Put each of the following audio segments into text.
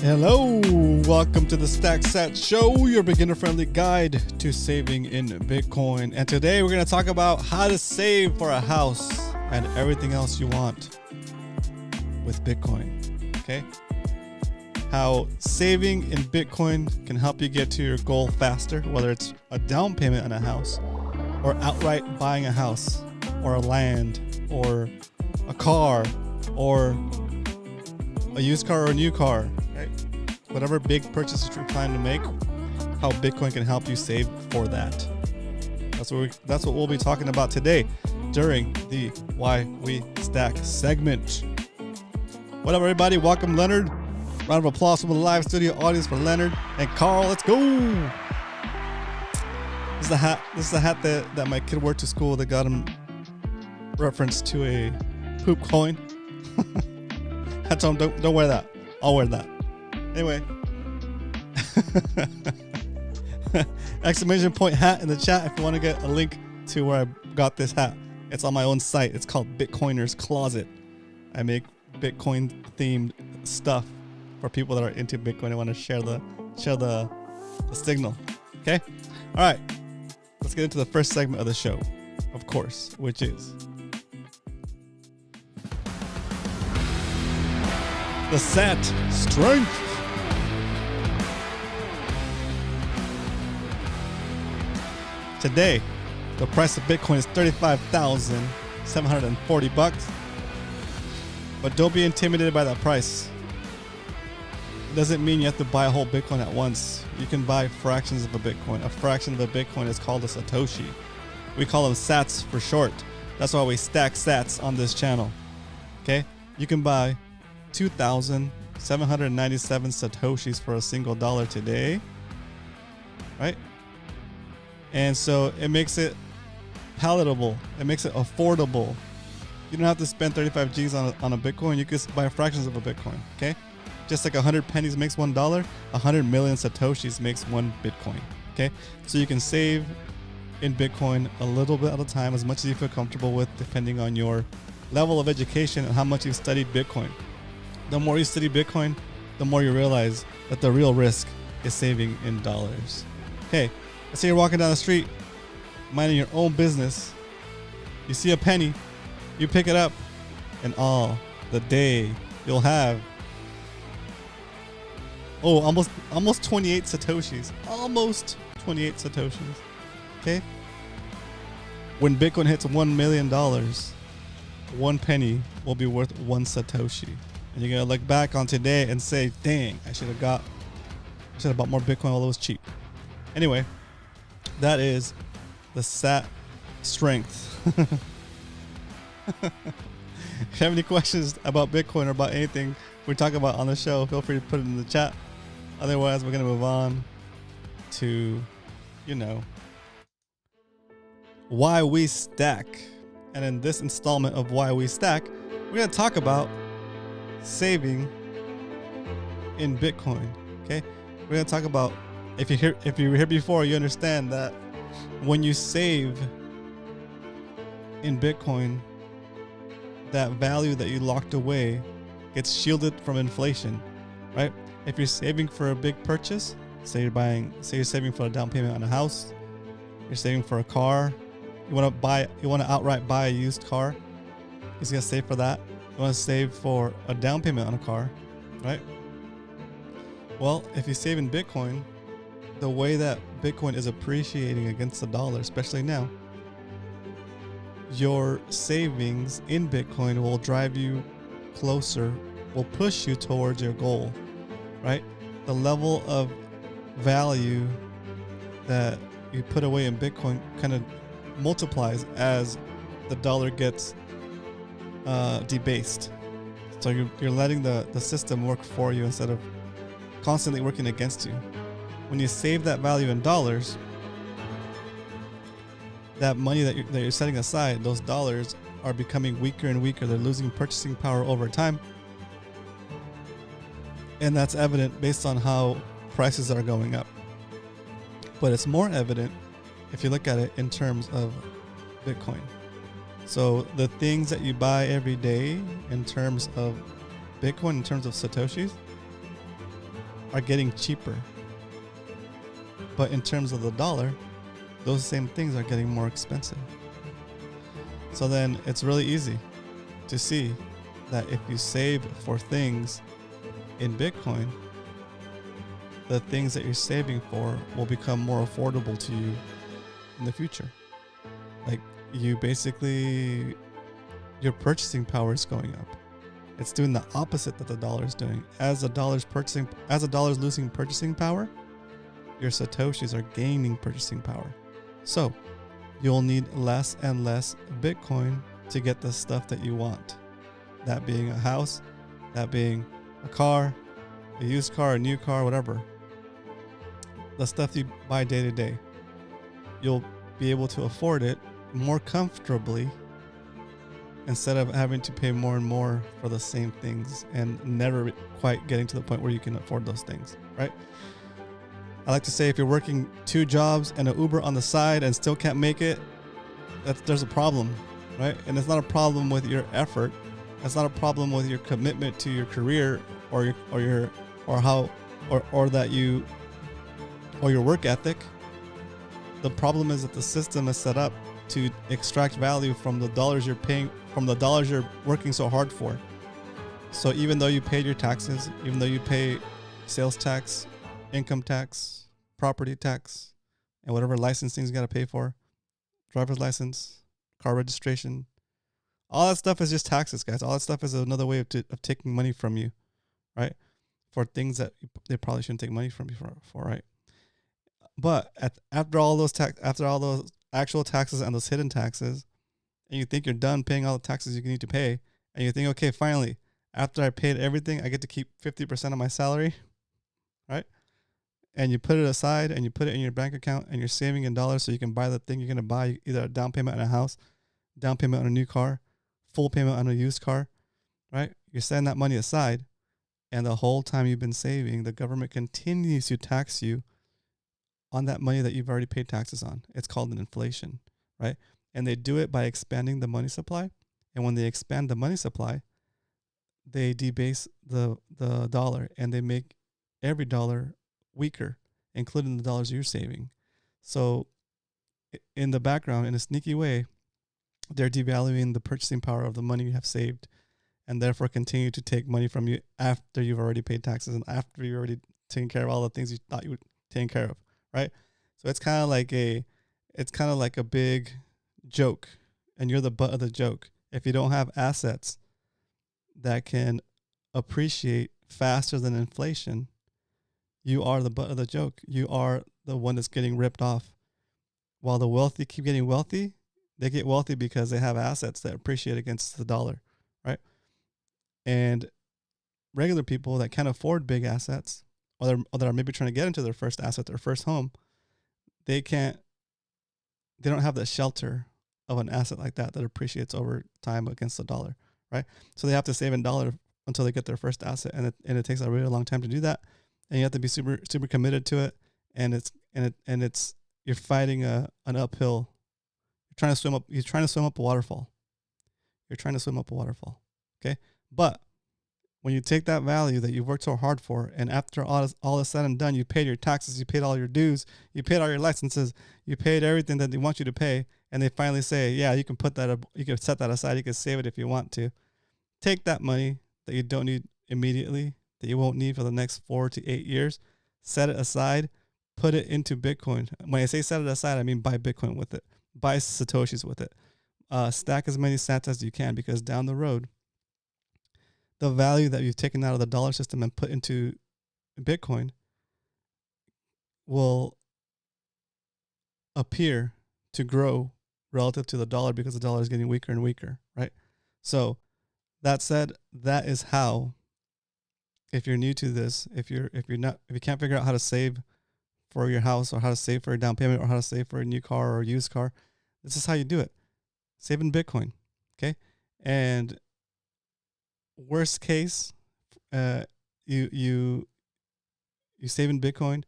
Hello, welcome to the SATS Show, your beginner-friendly guide to saving in Bitcoin. And today we're going to talk about how to save for a house and everything else you want with Bitcoin, okay? How saving in Bitcoin can help you get to your goal faster, whether it's a down payment on a house or outright buying a house or a land or a car or a used car or a new car, right? Whatever big purchases you're planning to make, how Bitcoin can help you save for that. That's what we'll be talking about today during the Why We Stack segment. What up, everybody? Welcome, Leonard. Round of applause from the live studio audience for Leonard and Carl. Let's go. This is the hat. This is the hat that my kid wore to school that got him reference to a poop coin. I told him, don't wear that. I'll wear that. Anyway. Exclamation point hat in the chat if you want to get a link to where I got this hat. It's on my own site. It's called Bitcoiner's Closet. I make Bitcoin themed stuff for people that are into Bitcoin and want to share the signal. Okay? All right. Let's get into the first segment of the show, of course, which is the SAT strength. Today, the price of Bitcoin is $35,740. But don't be intimidated by that price. It doesn't mean you have to buy a whole Bitcoin at once. You can buy fractions of a Bitcoin. A fraction of a Bitcoin is called a Satoshi. We call them SATS for short. That's why we stack SATS on this channel. Okay? You can buy 2,797 Satoshis for a single dollar today. Right? And so it makes it palatable. It makes it affordable. You don't have to spend 35 G's on a Bitcoin. You can buy fractions of a Bitcoin. Okay? Just like 100 pennies makes $1, 100 million Satoshis makes one Bitcoin. Okay? So you can save in Bitcoin a little bit at a time, as much as you feel comfortable with, depending on your level of education and how much you've studied Bitcoin. The more you study Bitcoin, the more you realize that the real risk is saving in dollars. Okay, let's say you're walking down the street, minding your own business. You see a penny, you pick it up, and all the day you'll have almost 28 Satoshis. Almost 28 Satoshis. Okay? When Bitcoin hits $1 million, one penny will be worth one Satoshi. And you're going to look back on today and say, dang, I should have bought more Bitcoin while it was cheap. Anyway, that is the SAT strength. If you have any questions about Bitcoin or about anything we talk about on the show, feel free to put it in the chat. Otherwise, we're going to move on to, Why We Stack. And in this installment of Why We Stack, we're going to talk about saving in Bitcoin. Okay? We're going to talk about, if you were here before, you understand that when you save in Bitcoin, that value that you locked away gets shielded from inflation, right? If you're saving for a big purchase, say you're saving for a down payment on a house, you're saving for a car, you want to outright buy a used car, you're gonna save for that. You want to save for a down payment on a car, right? Well, if you save in Bitcoin, the way that Bitcoin is appreciating against the dollar, especially now, your savings in Bitcoin will drive you closer, will push you towards your goal, right? The level of value that you put away in Bitcoin kind of multiplies as the dollar gets debased. So you're letting the system work for you instead of constantly working against you. When you save that value in dollars, that money that you're setting aside, those dollars are becoming weaker and weaker. They're losing purchasing power over time. And that's evident based on how prices are going up. But it's more evident if you look at it in terms of Bitcoin. So the things that you buy every day in terms of Bitcoin, in terms of Satoshis, are getting cheaper. But in terms of the dollar, those same things are getting more expensive. So then it's really easy to see that if you save for things in Bitcoin, the things that you're saving for will become more affordable to you in the future. Like you basically, your purchasing power is going up. It's doing the opposite that the dollar is doing. As the dollar's losing purchasing power, your Satoshis are gaining purchasing power. So you'll need less and less Bitcoin to get the stuff that you want. That being a house, that being a car, a used car, a new car, whatever. The stuff you buy day to day. You'll be able to afford it more comfortably instead of having to pay more and more for the same things and never quite getting to the point where you can afford those things, right? I like to say if you're working 2 jobs and an Uber on the side and still can't make it, there's a problem, right? And it's not a problem with your effort. It's not a problem with your commitment to your career or your work ethic. The problem is that the system is set up to extract value from the dollars you're paying, from the dollars you're working so hard for. So even though you paid your taxes, even though you pay sales tax, income tax, property tax, and whatever licensing you got to pay for, driver's license, car registration, all that stuff is just taxes, guys. All that stuff is another way of taking money from you, right? For things that they probably shouldn't take money from you for, right? But after all those actual taxes and those hidden taxes, and you think you're done paying all the taxes you need to pay, and you think, okay, finally, after I paid everything, I get to keep 50% of my salary, right? And you put it aside and you put it in your bank account and you're saving in dollars so you can buy the thing you're going to buy, either a down payment on a house, down payment on a new car, full payment on a used car, right? You're setting that money aside, and the whole time you've been saving, the government continues to tax you on that money that you've already paid taxes on. It's called an inflation, right? And they do it by expanding the money supply. And when they expand the money supply, they debase the dollar, and they make every dollar weaker, including the dollars you're saving. So in the background, in a sneaky way, they're devaluing the purchasing power of the money you have saved, and therefore continue to take money from you after you've already paid taxes and after you've already taken care of all the things you thought you would take care of, right? So it's kind of like a big joke, and you're the butt of the joke. If you don't have assets that can appreciate faster than inflation, you are the butt of the joke. You are the one that's getting ripped off. While the wealthy keep getting wealthy, they get wealthy because they have assets that appreciate against the dollar, right? And regular people that can't afford big assets, or that are maybe trying to get into their first asset, their first home, they don't have the shelter of an asset like that appreciates over time against the dollar, right? So they have to save in dollar until they get their first asset, and it takes a really long time to do that, and you have to be super super committed to it, and it's you're fighting an uphill. You're trying to swim up a waterfall. Okay? But when you take that value that you've worked so hard for, and after all is said and done, you paid your taxes, you paid all your dues, you paid all your licenses, you paid everything that they want you to pay, and they finally say, yeah, you can you can set that aside, you can save it if you want to. Take that money that you don't need immediately, that you won't need for the next 4 to 8 years, set it aside, put it into Bitcoin. When I say set it aside, I mean buy Bitcoin with it. Buy Satoshis with it. Stack as many SATS as you can, because down the road, the value that you've taken out of the dollar system and put into Bitcoin will appear to grow relative to the dollar, because the dollar is getting weaker and weaker, right? So that said, that is how, if you're new to this, if you can't figure out how to save for your house, or how to save for a down payment, or how to save for a new car or a used car, this is how you do it. Save in Bitcoin, okay? And worst case, you save in Bitcoin,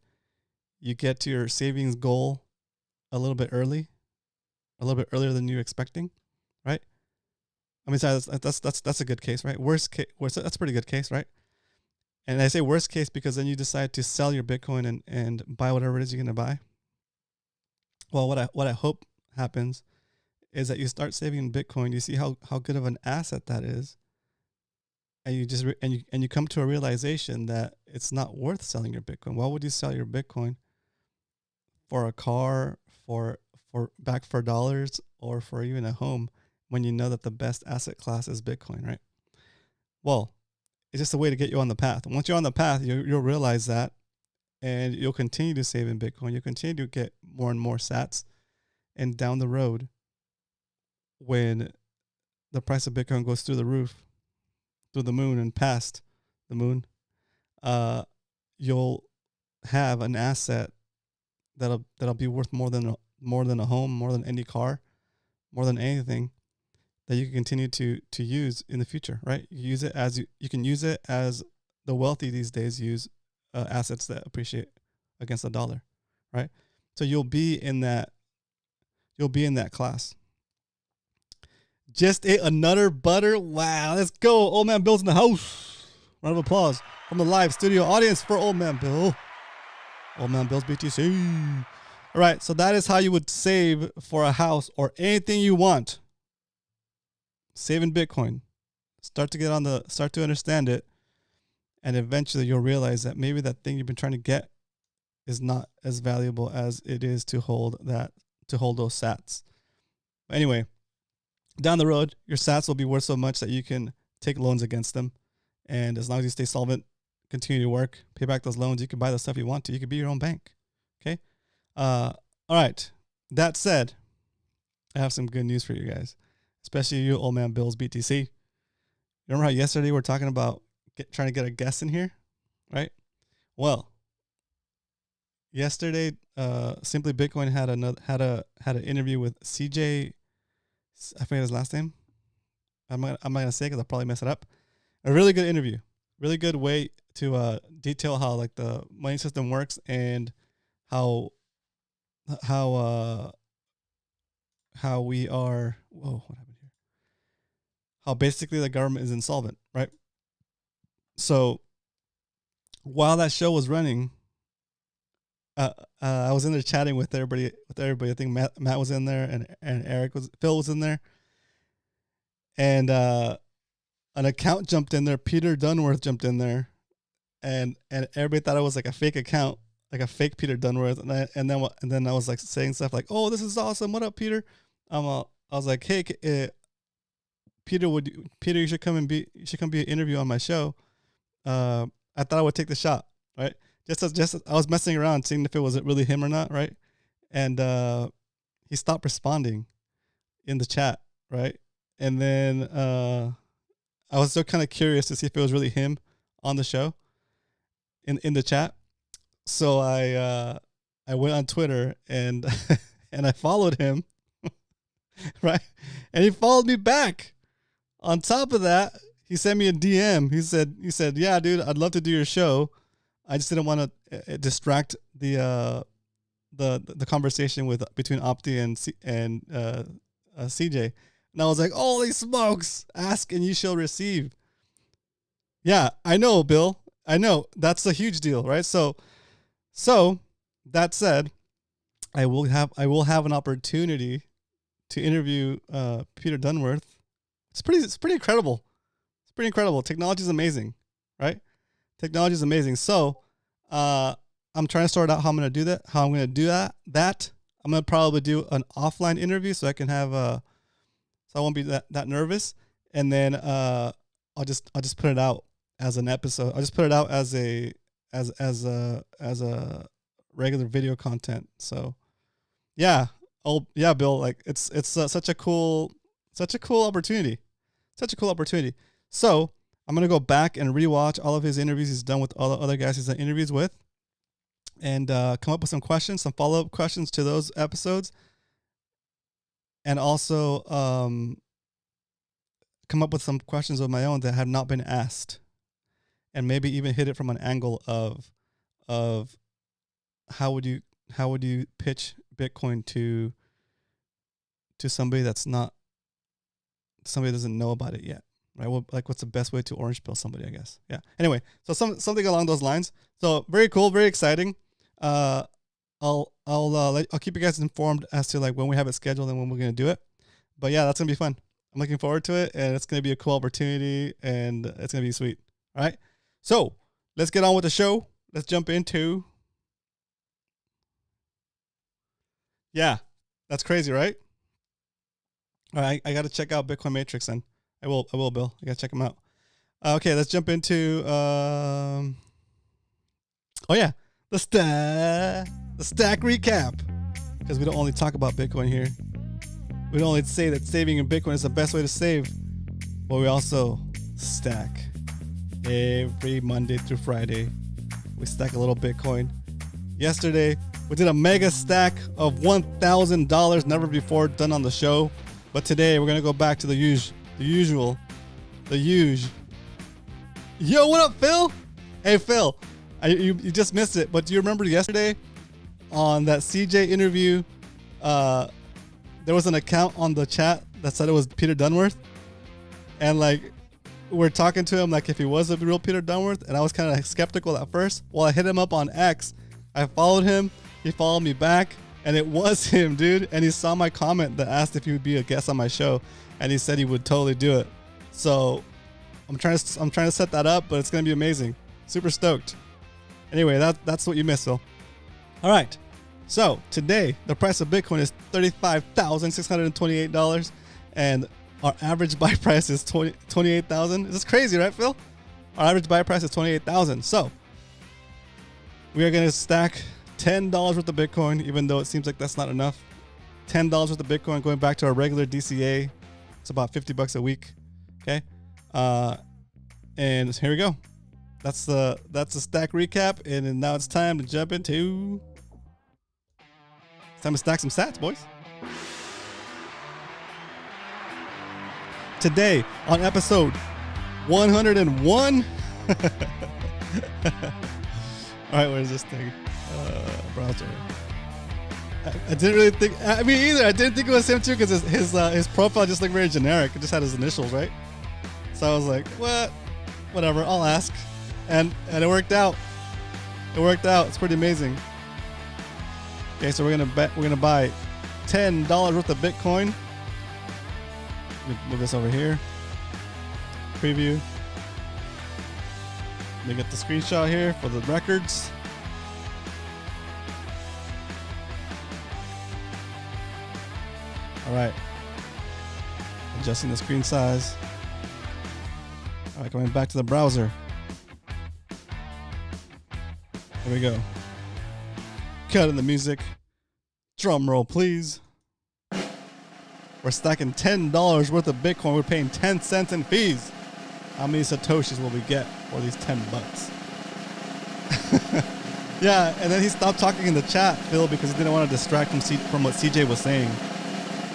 you get to your savings goal a little bit earlier than you're expecting, right? I mean, sorry, that's a good case, right? Worst case, that's a pretty good case, right? And I say worst case because then you decide to sell your Bitcoin and buy whatever it is you're going to buy. Well, what I hope happens is that you start saving in Bitcoin. You see how good of an asset that is, and you just and you come to a realization that it's not worth selling your Bitcoin. Why would you sell your Bitcoin for a car, for back for dollars, or for even a home when you know that the best asset class is Bitcoin, right? Well, it's just a way to get you on the path. Once you're on the path, you'll realize that, and you'll continue to save in Bitcoin. You'll continue to get more and more SATs, and down the road, when the price of Bitcoin goes through the roof, through the moon and past the moon, you'll have an asset that'll be worth more than a home, more than any car, more than anything that you can continue to use in the future, right? You use it as you can use it as the wealthy these days use assets that appreciate against the dollar, right? So you'll be in that class. Just ate another butter. Wow, let's go. Old Man Bill's in the house. Round of applause from the live studio audience for Old Man Bill. Old Man Bill's BTC. All right, so that is how you would save for a house or anything you want. Save in Bitcoin. Start to understand it, and eventually you'll realize that maybe that thing you've been trying to get is not as valuable as it is to hold those SATs. Anyway, down the road, your SATs will be worth so much that you can take loans against them, and as long as you stay solvent, continue to work, pay back those loans, you can buy the stuff you want to. You can be your own bank. Okay. All right. That said, I have some good news for you guys, especially you, Old Man Bill's BTC. Remember how yesterday we were talking about trying to get a guest in here, right? Well, yesterday, Simply Bitcoin had an interview with CJ. I forget his last name. I'm not gonna say because I'll probably mess it up. A really good interview, really good way to detail how like the money system works and how we are. Whoa, what happened here? How basically the government is insolvent, right? So while that show was running, I was in there chatting with everybody. I think Matt was in there, and Phil was in there, and an account jumped in there. Peter Dunworth jumped in there, and everybody thought it was like a fake account, like a fake Peter Dunworth. And then I was like saying stuff like, "Oh, this is awesome! What up, Peter?" I was like, "Hey, Peter, you should come be an interview on my show." I thought I would take the shot, right? Just I was messing around, seeing if it was really him or not, right? And he stopped responding in the chat, right? And then I was still kind of curious to see if it was really him on the show in the chat. So I went on Twitter and and I followed him, right? And he followed me back. On top of that, he sent me a DM. He said, "Yeah, dude, I'd love to do your show. I just didn't want to distract the conversation between Opti and CJ." And I was like, "Holy smokes! Ask and you shall receive." Yeah, I know, Bill. I know that's a huge deal, right? So that said, I will have an opportunity to interview Peter Dunworth. It's pretty incredible. It's pretty incredible. Technology is amazing, right? Technology is amazing. So, I'm trying to sort out how I'm going to do that. How I'm going to do that. I'm going to probably do an offline interview so I can have so I won't be that nervous. And then I'll just put it out as an episode. I'll just put it out as a regular video content. So, yeah. Oh yeah, Bill. Like it's such a cool opportunity. Such a cool opportunity. So I'm going to go back and rewatch all of his interviews he's done with all the other guys he's done interviews with, and come up with some questions, some follow-up questions to those episodes, and also come up with some questions of my own that have not been asked, and maybe even hit it from an angle of how would you pitch Bitcoin to somebody that doesn't know about it yet. right? Well, like, what's the best way to orange pill somebody? I guess. Yeah. Anyway, so something along those lines. So very cool, very exciting. I'll keep you guys informed as to like when we have it scheduled and when we're gonna do it. But yeah, that's gonna be fun. I'm looking forward to it, and it's gonna be a cool opportunity, and it's gonna be sweet. All right. So let's get on with the show. Let's jump into. Yeah, that's crazy, right? All right, I got to check out Bitcoin Matrix, then. I will, Bill. I got to check them out. Okay, let's jump into. Oh yeah, the stack recap, because we don't only talk about Bitcoin here. We don't only say that saving in Bitcoin is the best way to save, but we also stack every Monday through Friday. We stack a little Bitcoin. Yesterday, we did a mega stack of $1,000, never before done on the show. But today, we're going to go back to the usual. Yo, what up, Phil? Hey, Phil, you just missed it, but do you remember yesterday on that CJ interview, there was an account on the chat that said it was Peter Dunworth? And like, we're talking to him like if he was a real Peter Dunworth, and I was kind of skeptical at first. Well, I hit him up on X. I followed him. He followed me back, and it was him, dude. And he saw my comment that asked if he would be a guest on my show, and he said he would totally do it. So I'm trying to set that up, but it's gonna be amazing. Super stoked. Anyway, that's what you missed, Phil. All right. So today the price of Bitcoin is $35,628, and our average buy price is $28,000. This is crazy, right, Phil? Our average buy price is $28,000. So we are going to stack $10 worth of Bitcoin, even though it seems like that's not enough. $10 worth of Bitcoin going back to our regular DCA. It's about $50 a week. Okay. And here we go. That's the stack recap. And now it's time to jump into. It's time to stack some sats, boys. Today on episode 101. All right, where's this thing? Browser. I didn't really think. I mean, either. I didn't think it was him too, because his profile just looked very generic. It just had his initials, right? So I was like, what? Whatever. I'll ask, and it worked out. It worked out. It's pretty amazing. Okay, so we're gonna buy $10 worth of Bitcoin. Move this over here. Preview. Let me get the screenshot here for the records. All right. Adjusting the screen size. All right, coming back to the browser. Here we go. Cut in the music. Drum roll, please. We're stacking $10 worth of Bitcoin. We're paying 10 cents in fees. How many Satoshis will we get for these 10 bucks? Yeah, and then he stopped talking in the chat, Phil, because he didn't want to distract from what CJ was saying.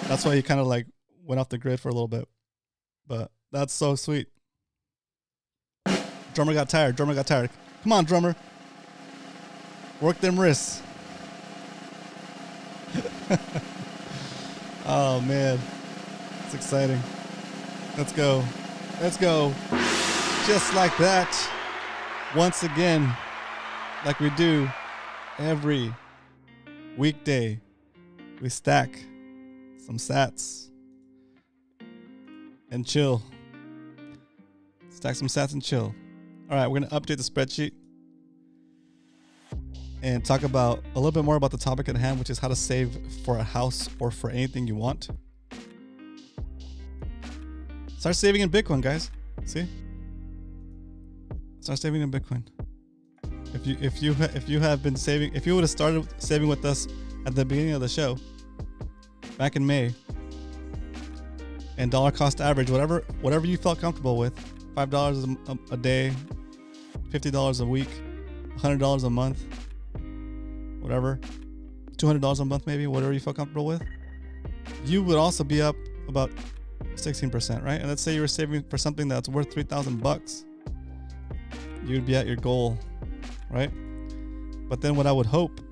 That's why he kind of like went off the grid for a little bit. But that's so sweet. Drummer got tired. Come on, drummer. Work them wrists. Oh man, it's exciting. Let's go. Just like that. Once again, like we do every weekday, we stack some sats and chill. Stack some sats and chill. All right, we're gonna update the spreadsheet and talk about a little bit more about the topic at hand, which is how to save for a house or for anything you want. Start saving in Bitcoin, guys. See? Start saving in Bitcoin. If you have been saving, if you would have started saving with us at the beginning of the show, back in May, and dollar cost average, whatever you felt comfortable with, $5 a day, $50 a week, $100 a month, whatever, $200 a month maybe, whatever you feel comfortable with, you would also be up about 16%, right? And let's say you were saving for something that's worth $3,000, you'd be at your goal, right? But then what I would hope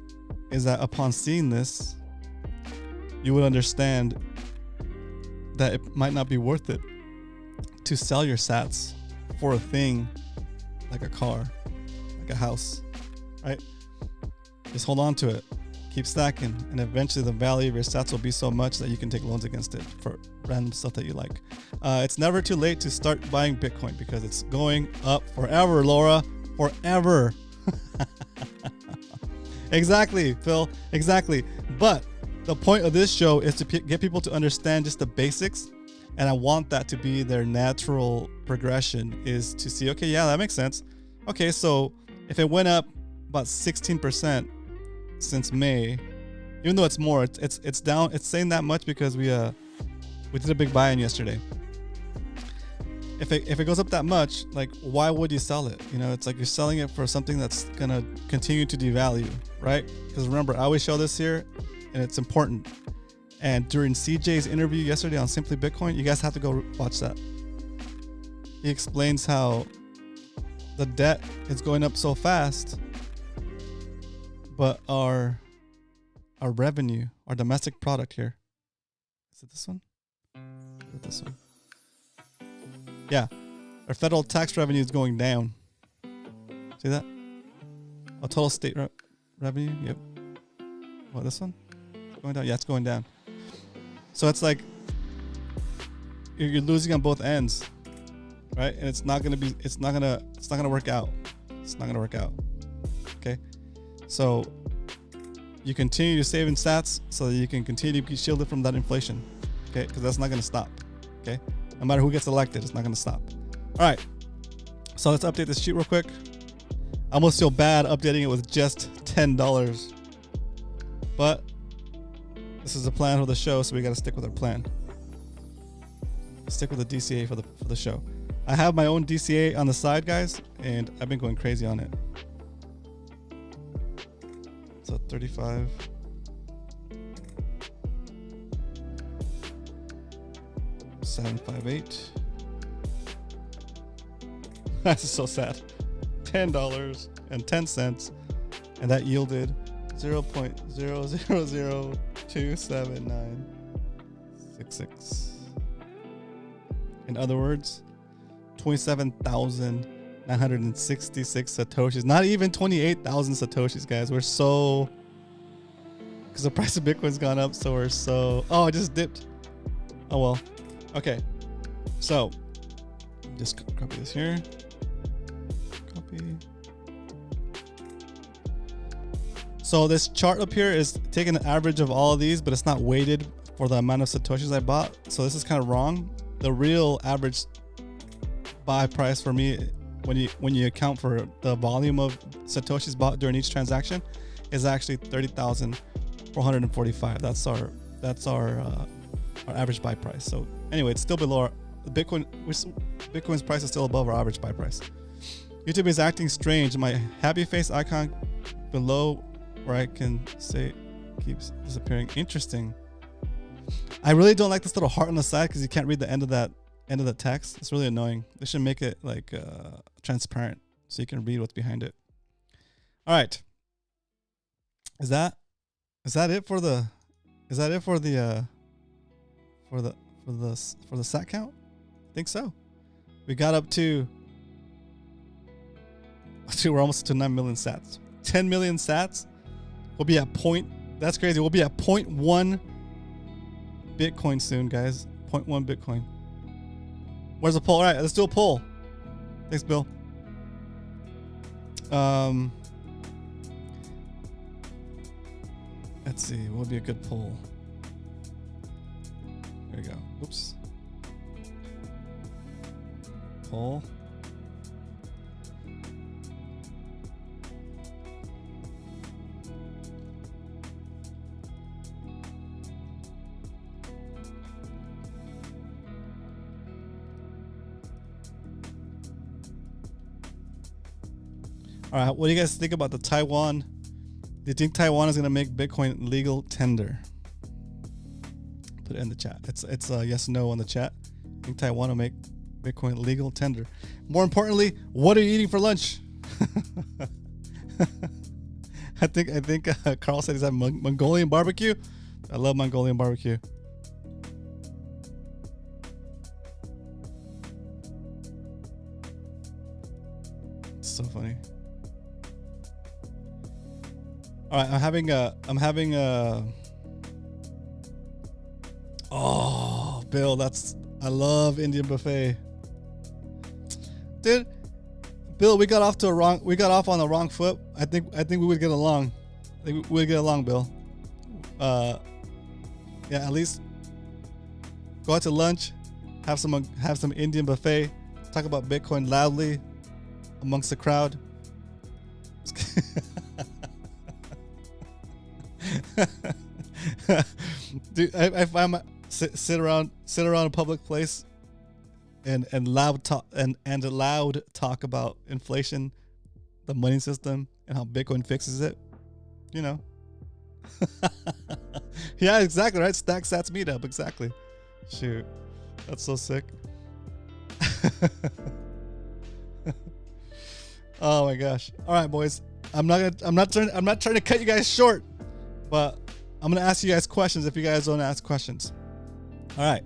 is that upon seeing this, you would understand that it might not be worth it to sell your sats for a thing like a car, like a house, right? Just hold on to it. Keep stacking, and eventually the value of your sats will be so much that you can take loans against it for random stuff that you like. It's never too late to start buying Bitcoin because it's going up forever, Laura. Forever. Exactly, Phil. Exactly. But the point of this show is to get people to understand just the basics. And I want that to be their natural progression, is to see, okay, yeah, that makes sense. Okay, so if it went up about 16% since May, even though it's more, it's down. It's saying that much because we did a big buy-in yesterday. If it goes up that much, like, why would you sell it? You know, it's like you're selling it for something that's gonna continue to devalue, right? Because remember, I always show this here, and it's important. And during CJ's interview yesterday on Simply Bitcoin, you guys have to go watch that. He explains how the debt is going up so fast, but our revenue, our domestic product here, is it this one? Is it this one? Yeah, our federal tax revenue is going down. See that? Oh, total state revenue. Yep. What, this one? It's going down. Yeah, it's going down. So it's like you're losing on both ends, right? And it's not gonna work out. It's not gonna work out. Okay. So you continue to save in sats so that you can continue to be shielded from that inflation. Okay, because that's not gonna stop. Okay. No matter who gets elected, it's not going to stop. All right. So let's update this sheet real quick. I almost feel bad updating it with just $10. But this is the plan for the show, so we got to stick with our plan. Stick with the DCA for the show. I have my own DCA on the side, guys, and I've been going crazy on it. So 35. $758. That's so sad. $10.10, and that yielded 0.000279666. In other words, 27,966 satoshis. Not even 28,000 satoshis, guys. We're so, because the price of Bitcoin's gone up, so we're so. Oh, it just dipped. Oh well. Okay, so just copy this here. Copy. So this chart up here is taking the average of all of these, but it's not weighted for the amount of satoshis I bought. So this is kind of wrong. The real average buy price for me, when you account for the volume of satoshis bought during each transaction, is actually 30,445. That's our average buy price. So anyway, it's still below Bitcoin's price is still above our average buy price. YouTube is acting strange. My happy face icon below where I can say keeps disappearing. Interesting. I really don't like this little heart on the side because you can't read the end of that text. It's really annoying. They should make it like transparent so you can read what's behind it. All right. Is that it for the sat count? I think so. We got up to we're almost to 9 million sats. 10 million sats. We'll be at that's crazy. We'll be at 0.1 Bitcoin soon, guys. 0.1 Bitcoin. Where's the poll? All right, let's do a poll. Thanks, Bill. Let's see. What would be a good poll? There we go. Oops. Poll. All right, what do you guys think about the Taiwan? Do you think Taiwan is going to make Bitcoin legal tender? Put it in the chat. It's a yes no on the chat. I think Taiwan will make Bitcoin legal tender. More importantly, what are you eating for lunch? I think Carl said he's having Mongolian barbecue. I love Mongolian barbecue. so funny. All right, I'm having a. Oh, Bill, I love Indian buffet. Dude, Bill, we got off on the wrong foot. I think we would get along. I think we would get along, Bill. Yeah, at least go out to lunch, have some Indian buffet, talk about Bitcoin loudly amongst the crowd. Dude, if I'm sit around a public place and loud talk about inflation, the money system, and how Bitcoin fixes it, you know. Yeah, exactly, right? StackSats meetup, exactly. Shoot, that's so sick. Oh my gosh. All right, boys. I'm not trying to cut you guys short, but I'm gonna ask you guys questions if you guys don't ask questions. All right.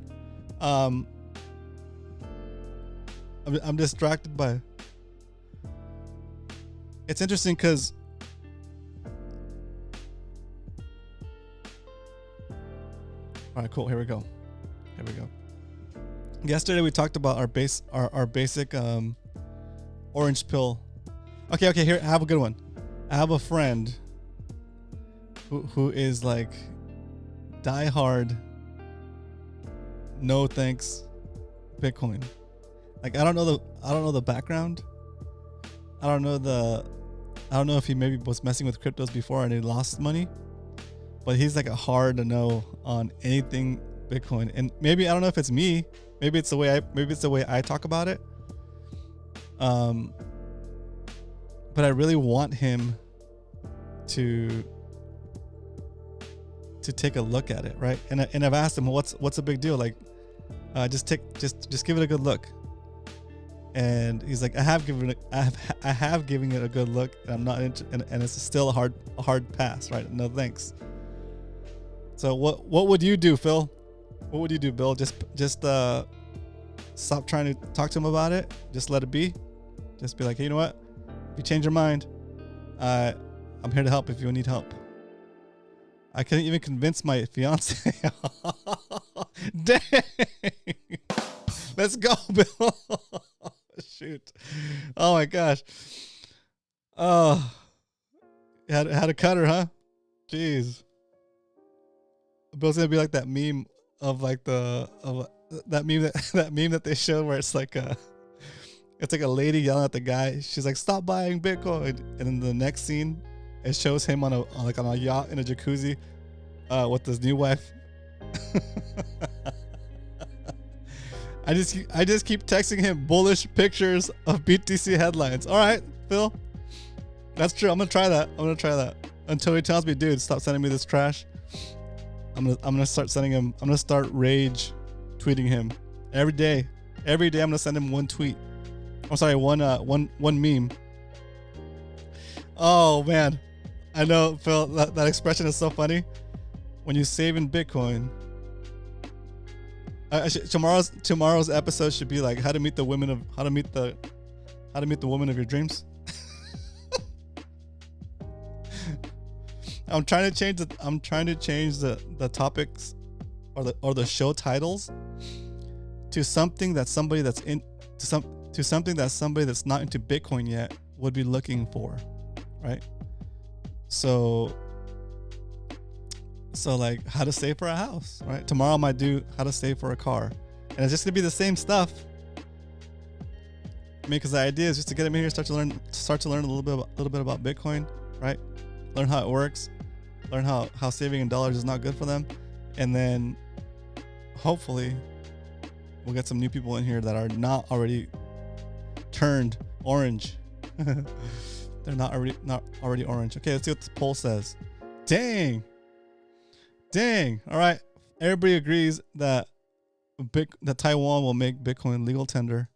I'm distracted by. It's interesting because. All right, cool. Here we go. Yesterday we talked about our basic orange pill. Okay. Here, I have a good one. I have a friend who is like diehard, no thanks, Bitcoin. Like I don't know the background. I don't know if he maybe was messing with cryptos before and he lost money. But he's like a hard to know on anything Bitcoin. And maybe I don't know if it's me. Maybe it's the way I talk about it. But I really want him to take a look at it, right? And I've asked him, what's the big deal? Like, just give it a good look. And he's like, I have given it a good look, and I'm not and it's still a hard pass, right? No thanks. So what would you do, Phil? What would you do, Bill? Just stop trying to talk to him about it. Just let it be. Just be like, hey, you know what? If you change your mind, I'm here to help if you need help. I couldn't even convince my fiance. Dang. Let's go, Bill. Shoot. Oh my gosh. Oh, had to cut her, huh? Jeez. Bill's gonna be like that meme of like that meme that they showed where it's like a lady yelling at the guy. She's like, "Stop buying Bitcoin," and then the next scene, it shows him on a yacht in a jacuzzi, with his new wife. I just keep texting him bullish pictures of BTC headlines. All right, Phil, that's true. I'm gonna try that until he tells me, dude, stop sending me this trash. I'm gonna start sending him. I'm gonna start rage tweeting him every day. Every day I'm gonna send him one tweet. I'm sorry, one meme. Oh man, I know, Phil. That expression is so funny. When you save in Bitcoin. Tomorrow's episode should be like how to meet the woman of your dreams. I'm trying to change the topics or the show titles to something that somebody that's something that somebody that's not into Bitcoin yet would be looking for, right? So like how to save for a house, right? Tomorrow I might do how to save for a car, and it's just gonna be the same stuff. I mean, because the idea is just to get them in here, start to learn a little bit about Bitcoin, right? Learn how it works, learn how saving in dollars is not good for them, and then hopefully we'll get some new people in here that are not already turned orange. They're not already orange. Okay, let's see what the poll says. Dang. All right. Everybody agrees that Taiwan will make Bitcoin legal tender.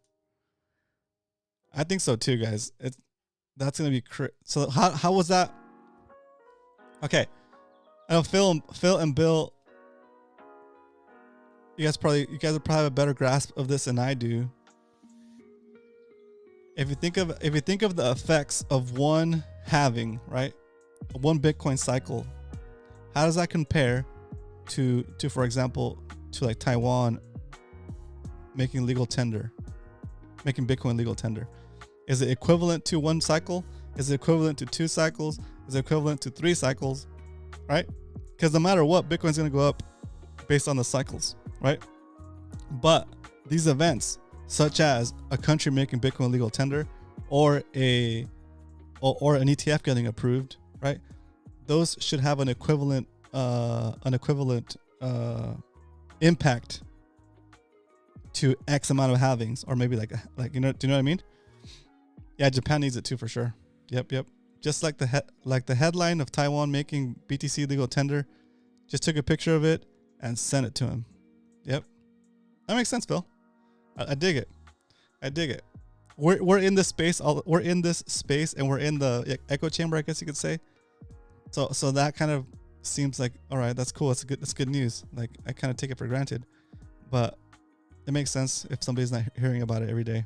I think so too, guys. That's gonna be so. How was that? Okay. I know Phil and Bill. You guys probably have a better grasp of this than I do. if you think of the effects of one halving, right? One Bitcoin cycle, how does that compare to for example, to like Taiwan making Bitcoin legal tender? Is it equivalent to one cycle? Is it equivalent to 2 cycles? Is it equivalent to 3 cycles? Right? Because no matter what, Bitcoin's going to go up based on the cycles, right? But these events, such as a country making Bitcoin legal tender, or an ETF getting approved, right? Those should have an equivalent impact to X amount of halvings, or maybe like do you know what I mean? Yeah, Japan needs it too for sure. Yep. Just like the headline of Taiwan making BTC legal tender, just took a picture of it and sent it to him. Yep, that makes sense, Phil. I dig it. We're in this space. We're in this space, and we're in the echo chamber, I guess you could say. So that kind of seems like, all right, that's cool. That's good news. Like, I kind of take it for granted, but it makes sense if somebody's not hearing about it every day.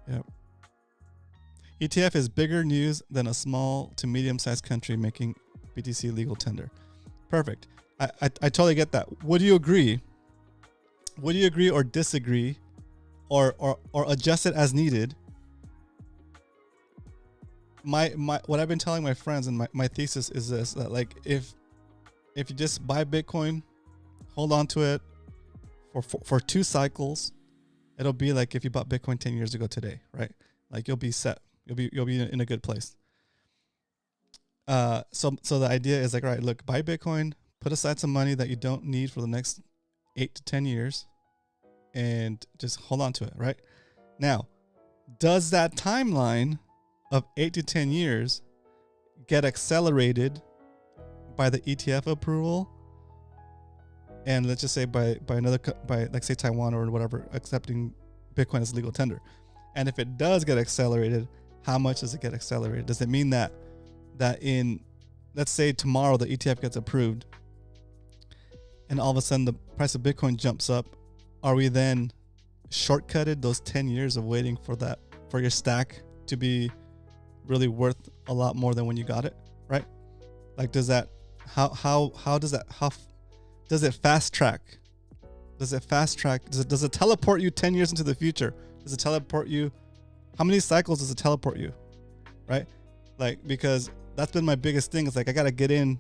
Yep. ETF is bigger news than a small to medium-sized country making BTC legal tender. Perfect. I totally get that. Would you agree? Would you agree or disagree, or adjust it as needed? My what I've been telling my friends, and my thesis is this: that like if you just buy Bitcoin, hold on to it for 2 cycles, it'll be like if you bought Bitcoin 10 years ago today, right? Like you'll be set. You'll be in a good place. So the idea is like, all right, look, buy Bitcoin, put aside some money that you don't need for the next 8 to 10 years, and just hold on to it, right? Now, does that timeline of 8 to 10 years get accelerated by the ETF approval? And let's just say by like say Taiwan or whatever accepting Bitcoin as legal tender. And if it does get accelerated, how much does it get accelerated? Does it mean that in, let's say tomorrow the ETF gets approved and all of a sudden the price of Bitcoin jumps up, are we then shortcutted those 10 years of waiting for your stack to be really worth a lot more than when you got it, right? Like, does it fast track? Does it teleport you 10 years into the future? Does it teleport you? How many cycles does it teleport you? Right? Like, because that's been my biggest thing. It's like, I gotta get in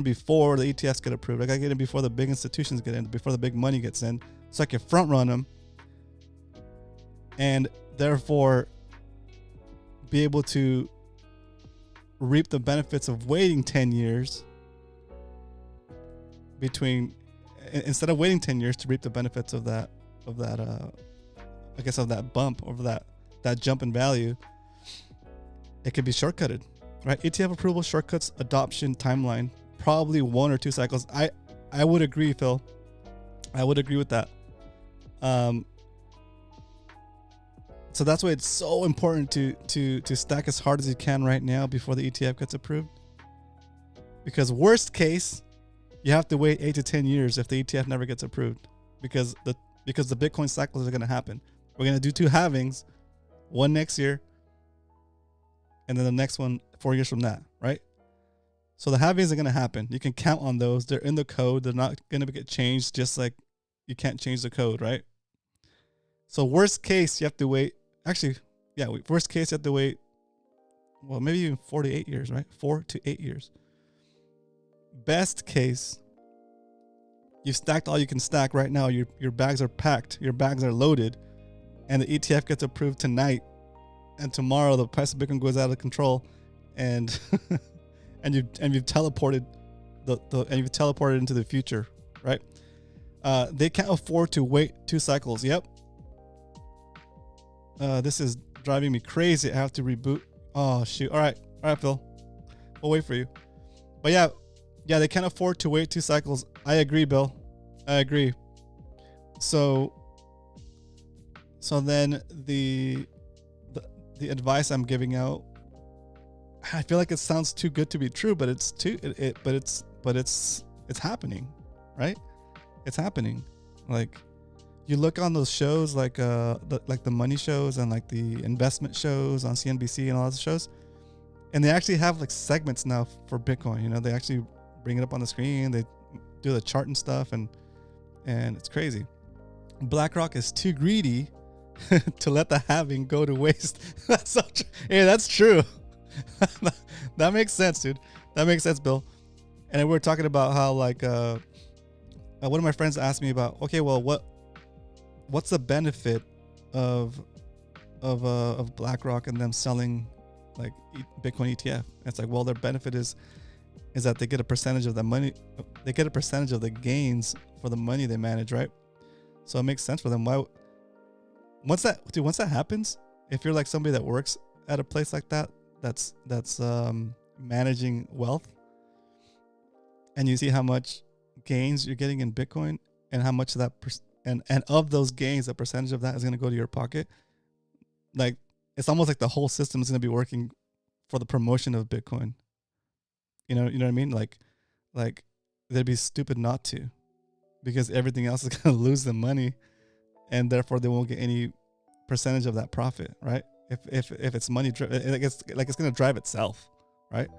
before the ETFs get approved. I gotta get in before the big institutions get in, before the big money gets in, so I can front run them, and therefore be able to reap the benefits of waiting 10 years instead of waiting 10 years to reap the benefits of that bump, of that jump in value. It could be shortcutted, right? ETF approval shortcuts adoption timeline, probably 1 or 2 cycles. I would agree, Phil. I would agree with that. So that's why it's so important to stack as hard as you can right now before the ETF gets approved. Because worst case, you have to wait 8 to 10 years if the ETF never gets approved, because the Bitcoin cycles are going to happen. We're going to do 2 halvings, one next year, and then the next one 4 years from that, right? So the halvings are going to happen. You can count on those. They're in the code. They're not going to get changed, just like you can't change the code, right? So worst case, you have to wait. Actually, yeah, worst case, you have to wait, well, maybe even 4 to 8 years, right? 4 to 8 years. Best case, you've stacked all you can stack right now. Your bags are packed. Your bags are loaded. And the ETF gets approved tonight. And tomorrow the price of Bitcoin goes out of control. And you've teleported you've teleported into the future, right? They can't afford to wait 2 cycles. Yep. This is driving me crazy. I have to reboot. Oh shoot. All right, Phil. We'll wait for you. But yeah, they can't afford to wait 2 cycles. I agree, Bill. I agree. So then the advice I'm giving out, I feel like it sounds too good to be true, but it's happening, right? It's happening. Like, you look on those shows like the money shows and like the investment shows on CNBC and all those shows, and they actually have like segments now for Bitcoin. You know, they actually bring it up on the screen. They do the chart and stuff, and it's crazy. BlackRock is too greedy to let the halving go to waste. That's so true. Yeah, that's true. That makes sense, dude. That makes sense, Bill. And we're talking about how like one of my friends asked me about, okay, well, what's the benefit of BlackRock and them selling like Bitcoin ETF? And it's like, well, their benefit is that they get a percentage of the money, they get a percentage of the gains for the money they manage, right? So it makes sense for them. Why? Once that happens, if you're like somebody that works at a place like that, that's managing wealth, and you see how much gains you're getting in Bitcoin, and how much of that and of those gains, a percentage of that is going to go to your pocket. Like, it's almost like the whole system is going to be working for the promotion of Bitcoin. You know what I mean? Like they'd be stupid not to, because everything else is going to lose the money, and therefore they won't get any percentage of that profit, right? If it's money driven, it's going to drive itself, right?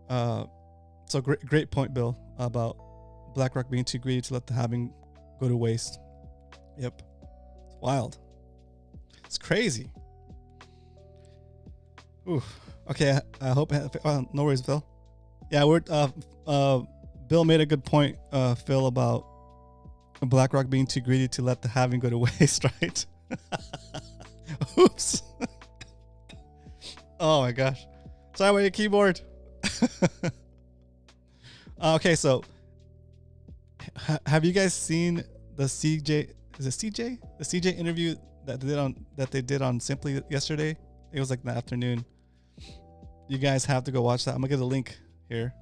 So great point, Bill, about BlackRock being too greedy to let the halving go to waste. Yep, it's wild. It's crazy. Ooh. Okay, I hope. No worries, Phil. Yeah, Bill made a good point, Phil, about BlackRock being too greedy to let the halving go to waste, right? Oops. Oh my gosh. Sorry about your keyboard. Okay, so have you guys seen the CJ? Is it CJ? The CJ interview that they did on Simply yesterday? It was like in the afternoon. You guys have to go watch that. I'm gonna get a link here.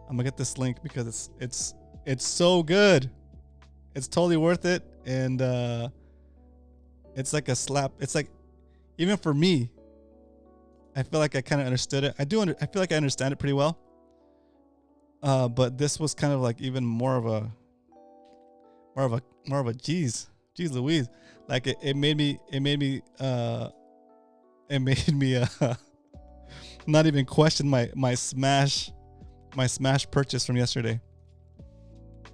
I'm gonna get this link because it's so good. It's totally worth it, and it's like a slap. It's like, even for me, I feel like I kind of understood it. I feel like I understand it pretty well. But this was kind of like even more of a geez Louise. Like it made me not even question my smash purchase from yesterday.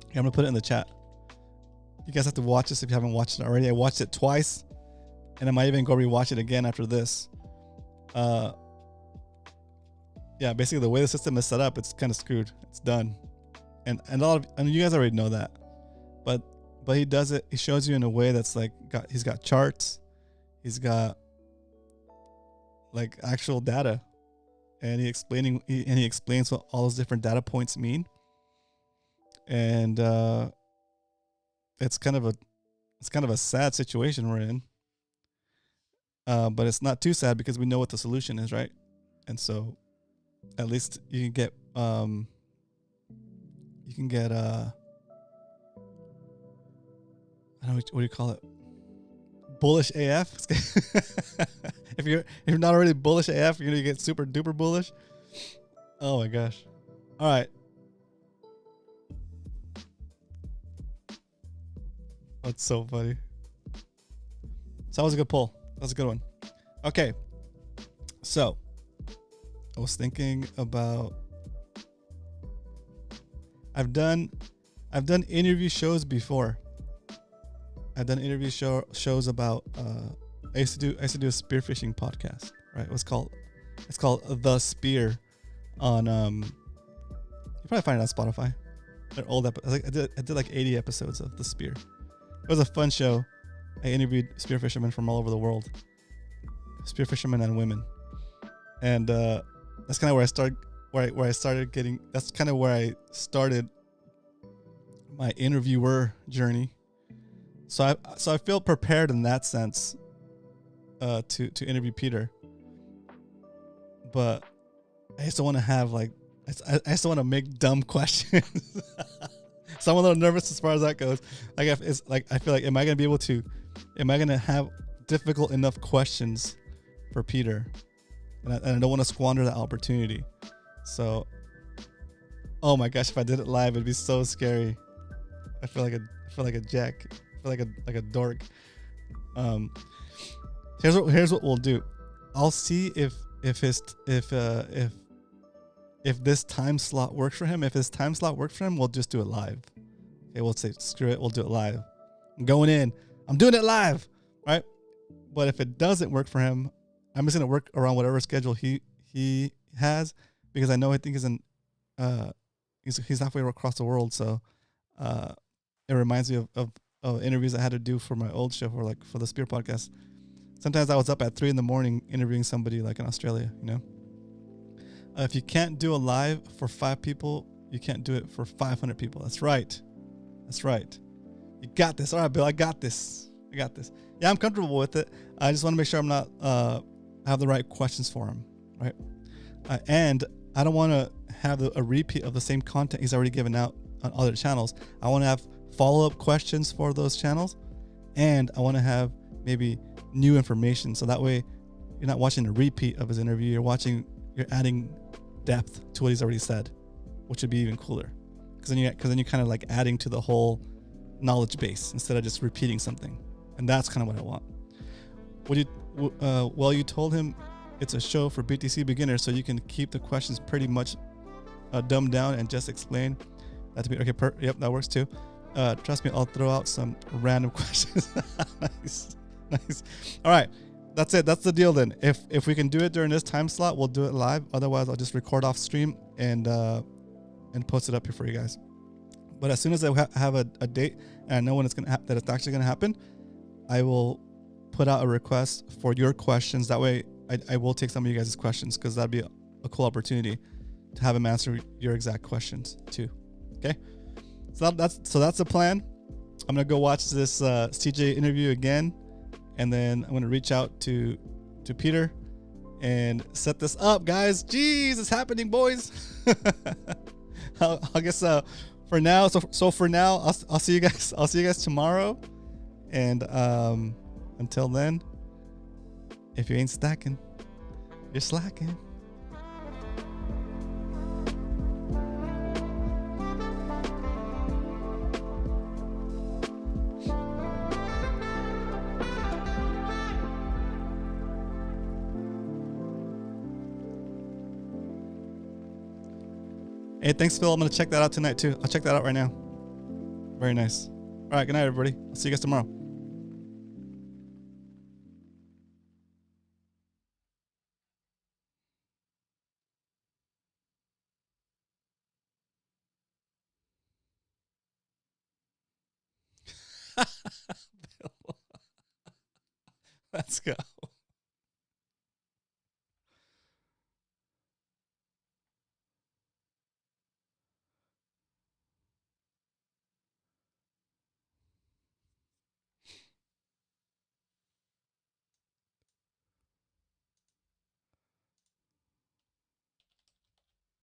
I'm gonna put it in the chat. You guys have to watch this if you haven't watched it already. I watched it twice, and I might even go rewatch it again after this. Yeah, basically the way the system is set up, it's kind of screwed. It's done, and you guys already know that, but he does it. He shows you in a way that's like he's got charts, he's got like actual data, and he explains what all those different data points mean, and it's kind of a sad situation we're in, but it's not too sad because we know what the solution is, right? And so at least you can get I don't know, what do you call it? Bullish AF. If you're not already bullish AF, you're gonna get super duper bullish. Oh my gosh. All right. That's so funny. So that was a good pull. That was a good one. Okay. So I was thinking about, I've done interview shows before. I've done interview shows about I used to do a spearfishing podcast, right? It's called The Spear on you probably find it on Spotify. They're old episodes. I did like 80 episodes of The Spear. It was a fun show. I interviewed spearfishermen from all over the world. Spearfishermen and women. And that's kind of where I started that's kind of where I started my interviewer journey. So I feel prepared in that sense to interview Peter. But I just don't want to have like I just don't want to make dumb questions. So I'm a little nervous as far as that goes. Like it's like I feel like am I gonna have difficult enough questions for Peter? And I don't want to squander that opportunity. So, oh my gosh, if I did it live, it'd be so scary. I feel like a jack. like a dork. Um, here's what we'll do. I'll see if this time slot works for him. If his time slot works for him, we'll just do it live. Okay, we'll say screw it, we'll do it live. I'm going in. I'm doing it live, right? But if it doesn't work for him, I'm just gonna work around whatever schedule he has, because I know I think he's halfway across the world. So it reminds me of interviews I had to do for my old show, or like for the Spear podcast. Sometimes I was up at 3 a.m. interviewing somebody like in Australia, you know. If you can't do a live for 5 people, you can't do it for 500 people. That's right. That's right. You got this. All right, Bill, I got this. Yeah, I'm comfortable with it. I just want to make sure I'm not have the right questions for him, right? And I don't want to have a repeat of the same content he's already given out on other channels. I want to have follow-up questions for those channels, and I want to have maybe new information, so that way you're not watching a repeat of his interview. You're adding depth to what he's already said, which would be even cooler, because then you're kind of like adding to the whole knowledge base instead of just repeating something. And that's kind of what I want. You told him it's a show for BTC beginners, so you can keep the questions pretty much dumbed down and just explain that to me. Okay, yep, that works too. Trust me, I'll throw out some random questions. Nice. All right, that's it. That's the deal then. If we can do it during this time slot, we'll do it live. Otherwise, I'll just record off stream and post it up here for you guys. But as soon as I have a date and I know when that it's actually gonna happen, I will put out a request for your questions. That way, I will take some of you guys' questions, because that'd be a cool opportunity to have him answer your exact questions too. Okay, so that's the plan. I'm gonna go watch this CJ interview again, and then I'm gonna reach out to Peter and set this up, guys. Jeez, it's happening, boys. I guess for now. So for now, I'll see you guys. I'll see you guys tomorrow. And until then, if you ain't stacking, you're slacking. Hey, thanks, Phil. I'm going to check that out tonight, too. I'll check that out right now. Very nice. All right, good night, everybody. I'll see you guys tomorrow. Let's go.